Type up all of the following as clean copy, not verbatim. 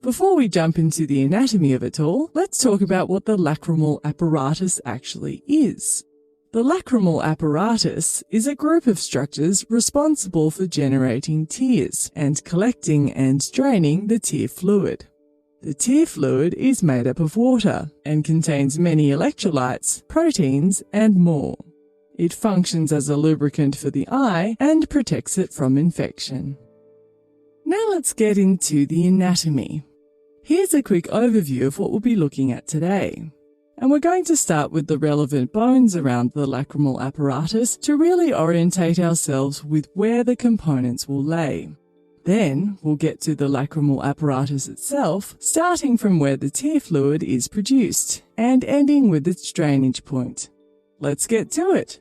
Before we jump into the anatomy of it all, let's talk about what the lacrimal apparatus actually is. The lacrimal apparatus is a group of structures responsible for generating tears and collecting and draining the tear fluid. The tear fluid is made up of water and contains many electrolytes, proteins, and more. It functions as a lubricant for the eye and protects it from infection. Now let's get into the anatomy. Here's a quick overview of what we'll be looking at today. And we're going to start with the relevant bones around the lacrimal apparatus to really orientate ourselves with where the components will lay. Then we'll get to the lacrimal apparatus itself, starting from where the tear fluid is produced and ending with its drainage point. Let's get to it.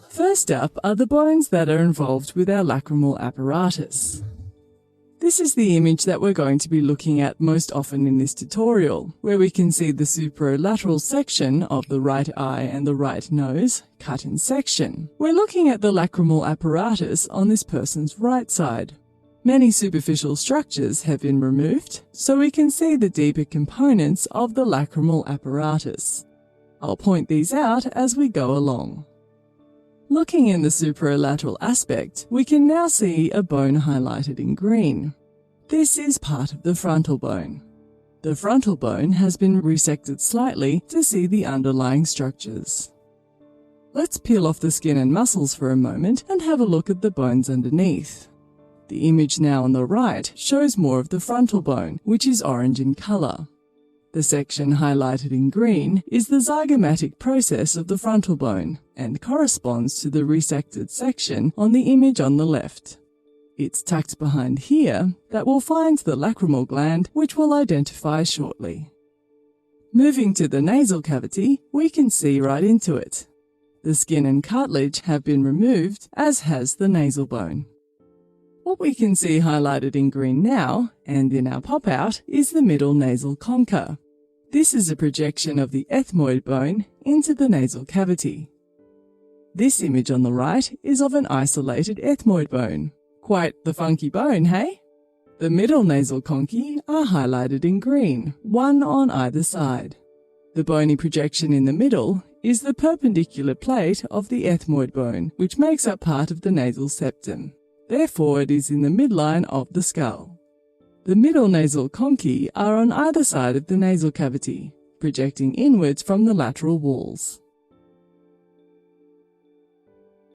First up are the bones that are involved with our lacrimal apparatus. This is the image that we're going to be looking at most often in this tutorial, where we can see the superolateral section of the right eye and the right nose cut in section. We're looking at the lacrimal apparatus on this person's right side. Many superficial structures have been removed, so we can see the deeper components of the lacrimal apparatus. I'll point these out as we go along. Looking in the superolateral aspect, we can now see a bone highlighted in green. This is part of the frontal bone. The frontal bone has been resected slightly to see the underlying structures. Let's peel off the skin and muscles for a moment and have a look at the bones underneath. The image now on the right shows more of the frontal bone, which is orange in color. The section highlighted in green is the zygomatic process of the frontal bone and corresponds to the resected section on the image on the left. It's tucked behind here that we'll find the lacrimal gland, which we'll identify shortly. Moving to the nasal cavity, we can see right into it. The skin and cartilage have been removed, as has the nasal bone. What we can see highlighted in green now, and in our pop-out, is the middle nasal concha. This is a projection of the ethmoid bone into the nasal cavity. This image on the right is of an isolated ethmoid bone. Quite the funky bone, hey? The middle nasal conchae are highlighted in green, one on either side. The bony projection in the middle is the perpendicular plate of the ethmoid bone, which makes up part of the nasal septum. Therefore, it is in the midline of the skull. The middle nasal conchae are on either side of the nasal cavity, projecting inwards from the lateral walls.